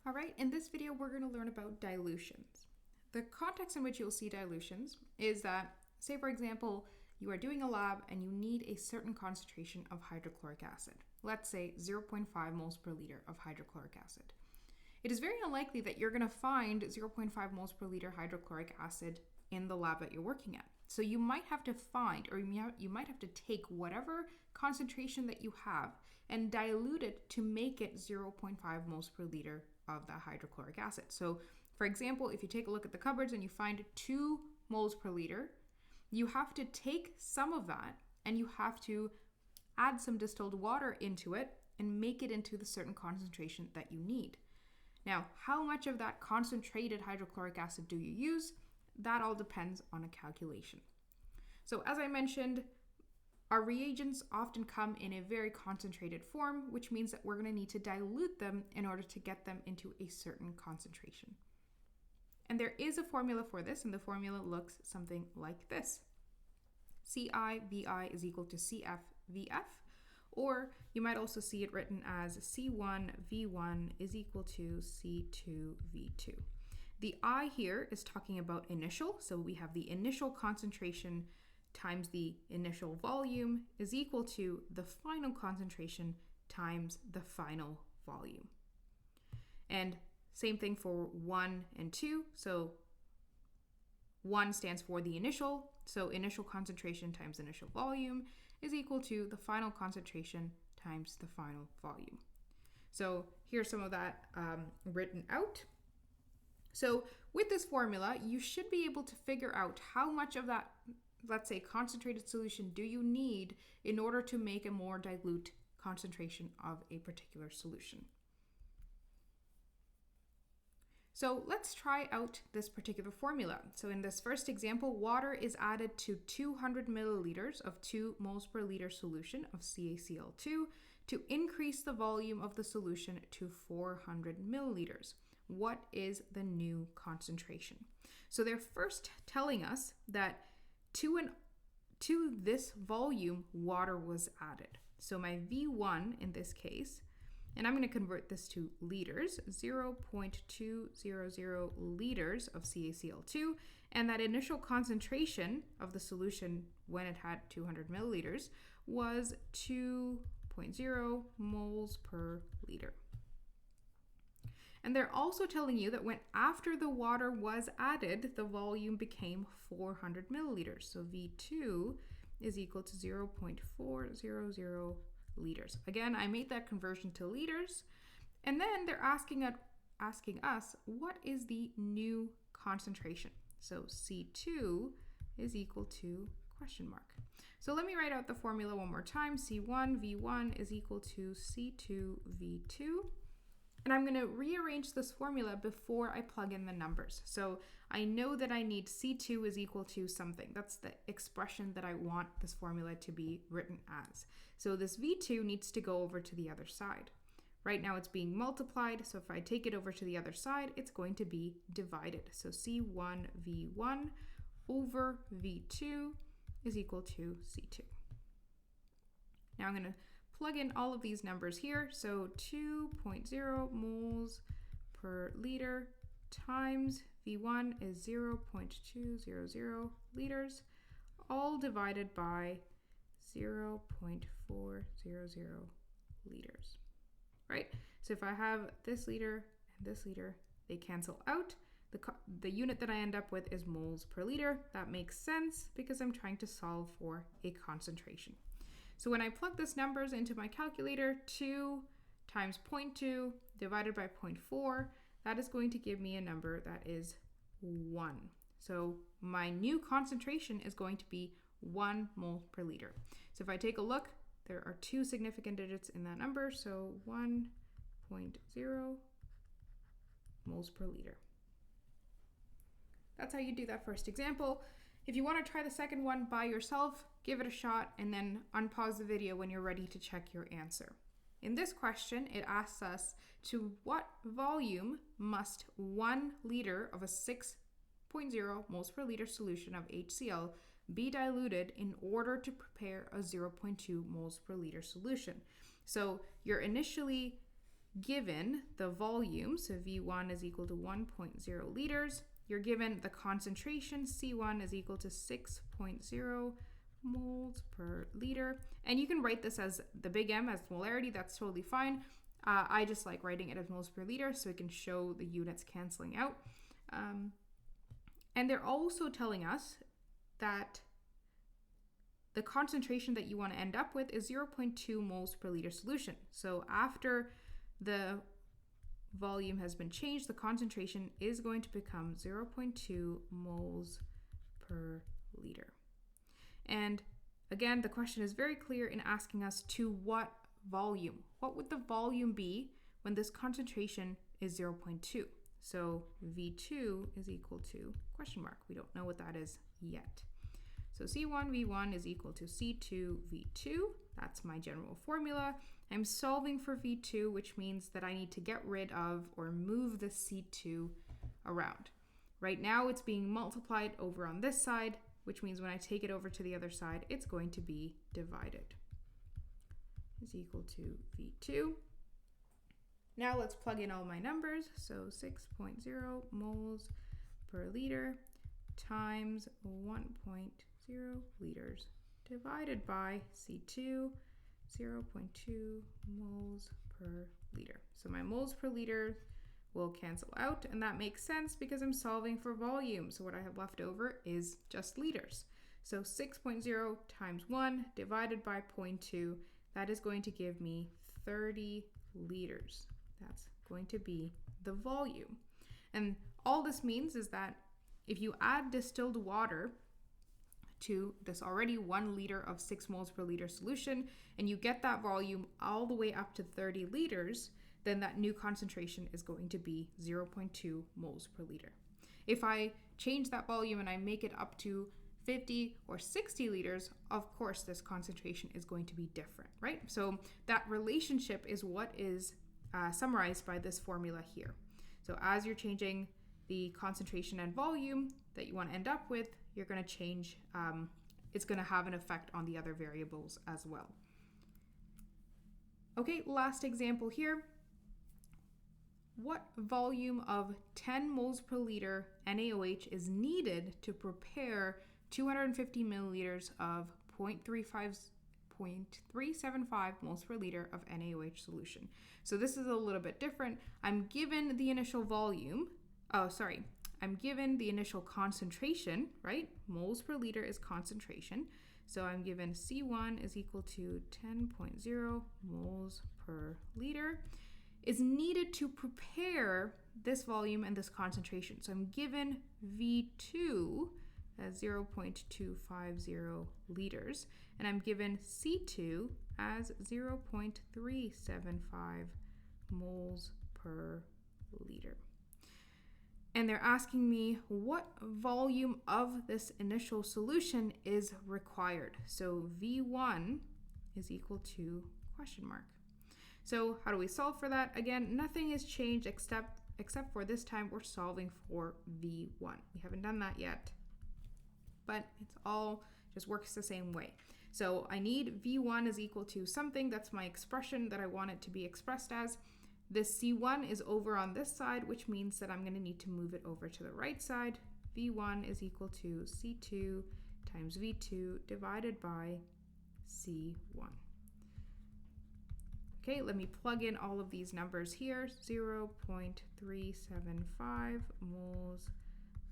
All right, in this video, we're going to learn about dilutions. The context in which you'll see dilutions is that, say for example, you are doing a lab and you need a certain concentration of hydrochloric acid. Let's say 0.5 moles per liter of hydrochloric acid. It is very unlikely that you're going to find 0.5 moles per liter hydrochloric acid in the lab that you're working at. So you might have to find, or you might have to take whatever concentration that you have and dilute it to make it 0.5 moles per liter of that hydrochloric acid. So for example, if you take a look at the cupboards and you find 2 moles per liter, you have to take some of that and you have to add some distilled water into it and make it into the certain concentration that you need. Now, how much of that concentrated hydrochloric acid do you use? That all depends on a calculation. So as I mentioned, our reagents often come in a very concentrated form, which means that we're going to need to dilute them in order to get them into a certain concentration. And there is a formula for this, and the formula looks something like this. CI/VI is equal to CF/VF, or you might also see it written as C1V1 is equal to C2V2. The I here is talking about initial, so we have the initial concentration times the initial volume is equal to the final concentration times the final volume. And same thing for 1 and 2. So 1 stands for the initial, so initial concentration times initial volume is equal to the final concentration times the final volume. So here's some of that written out. So with this formula, you should be able to figure out how much of that, let's say, concentrated solution do you need in order to make a more dilute concentration of a particular solution. So let's try out this particular formula. So in this first example, water is added to 200 milliliters of 2 moles per liter solution of CaCl2 to increase the volume of the solution to 400 milliliters. What is the new concentration? So they're first telling us that to this volume, water was added. So my V1 in this case, and I'm going to convert this to liters, 0.200 liters of CaCl2, and that initial concentration of the solution when it had 200 milliliters was 2.0 moles per liter. And they're also telling you that when after the water was added, the volume became 400 milliliters. So V2 is equal to 0.400 liters. Again, I made that conversion to liters. And then they're asking us, what is the new concentration? So C2 is equal to question mark. So let me write out the formula one more time. C1V1 is equal to C2V2. And I'm going to rearrange this formula before I plug in the numbers. So I know that I need C2 is equal to something. That's the expression that I want this formula to be written as. So this V2 needs to go over to the other side. Right now it's being multiplied, so if I take it over to the other side, it's going to be divided. So C1V1 over V2 is equal to C2. Now I'm going to plug in all of these numbers here. So 2.0 moles per liter times V1 is 0.200 liters, all divided by 0.400 liters, right? So if I have this liter and this liter, they cancel out. The unit that I end up with is moles per liter. That makes sense because I'm trying to solve for a concentration. So when I plug these numbers into my calculator, 2 times 0.2 divided by 0.4, that is going to give me a number that is 1. So my new concentration is going to be 1 mole per liter. So if I take a look, there are 2 significant digits in that number, so 1.0 moles per liter. That's how you do that first example. If you want to try the second one by yourself, give it a shot and then unpause the video when you're ready to check your answer. In this question, it asks us to what volume must 1 liter of a 6.0 moles per liter solution of HCl be diluted in order to prepare a 0.2 moles per liter solution. So you're initially given the volume, so V1 is equal to 1.0 liters, you're given the concentration, C1 is equal to 6.0 moles per liter. And you can write this as the big M as molarity, that's totally fine. I just like writing it as moles per liter so it can show the units canceling out. And they're also telling us that the concentration that you want to end up with is 0.2 moles per liter solution. So after the volume has been changed, the concentration is going to become 0.2 moles per liter. And again, the question is very clear in asking us to what volume. What would the volume be when this concentration is 0.2? So V2 is equal to question mark. We don't know what that is yet. So C1 V1 is equal to C2 V2. That's my general formula. I'm solving for V2, which means that I need to get rid of or move the C2 around. Right now it's being multiplied over on this side, which means when I take it over to the other side, it's going to be divided. Is equal to V2. Now let's plug in all my numbers. So 6.0 moles per liter times 1.0 liters divided by C2, 0.2 moles per liter. So my moles per liter will cancel out, and that makes sense because I'm solving for volume. So what I have left over is just liters. So 6.0 times 1 divided by 0.2, that is going to give me 30 liters. That's going to be the volume. And all this means is that if you add distilled water to this already 1 liter of 6 moles per liter solution, and you get that volume all the way up to 30 liters, then that new concentration is going to be 0.2 moles per liter. If I change that volume and I make it up to 50 or 60 liters, of course this concentration is going to be different, right? So that relationship is what is summarized by this formula here. So as you're changing the concentration and volume that you want to end up with, you're going to change, it's going to have an effect on the other variables as well. Okay, last example here. What volume of 10 moles per liter NaOH is needed to prepare 250 milliliters of 0.375 moles per liter of NaOH solution? So this is a little bit different. I'm given the initial volume, I'm given the initial concentration, right? Moles per liter is concentration. So I'm given C1 is equal to 10.0 moles per liter is needed to prepare this volume and this concentration. So I'm given V2 as 0.250 liters, and I'm given C2 as 0.375 moles per liter. And they're asking me what volume of this initial solution is required. So V1 is equal to question mark. So how do we solve for that? Again, nothing has changed except for this time we're solving for V1. We haven't done that yet, but it's all just works the same way. So I need V1 is equal to something. That's my expression that I want it to be expressed as. This C1 is over on this side, which means that I'm going to need to move it over to the right side. V1 is equal to C2 times V2 divided by C1. Okay, let me plug in all of these numbers here. 0.375 moles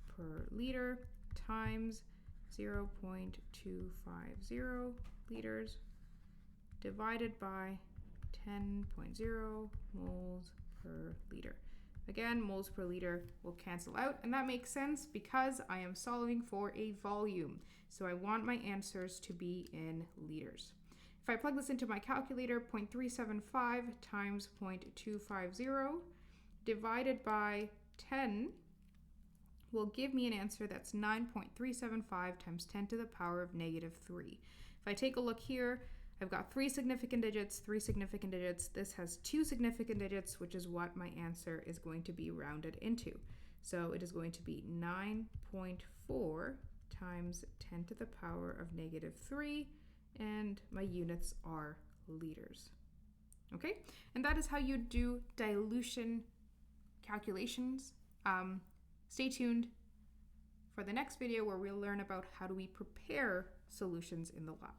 per liter times 0.250 liters divided by 10.0 moles per liter. Again, moles per liter will cancel out, and that makes sense because I am solving for a volume. So I want my answers to be in liters. If I plug this into my calculator, 0.375 times 0.250 divided by 10 will give me an answer that's 9.375 times 10 to the power of negative 3. If I take a look here, I've got 3 significant digits, 3 significant digits. This has 2 significant digits, which is what my answer is going to be rounded into. So it is going to be 9.4 times 10 to the power of negative 3, and my units are liters. Okay, and that is how you do dilution calculations. Stay tuned for the next video where we'll learn about how do we prepare solutions in the lab.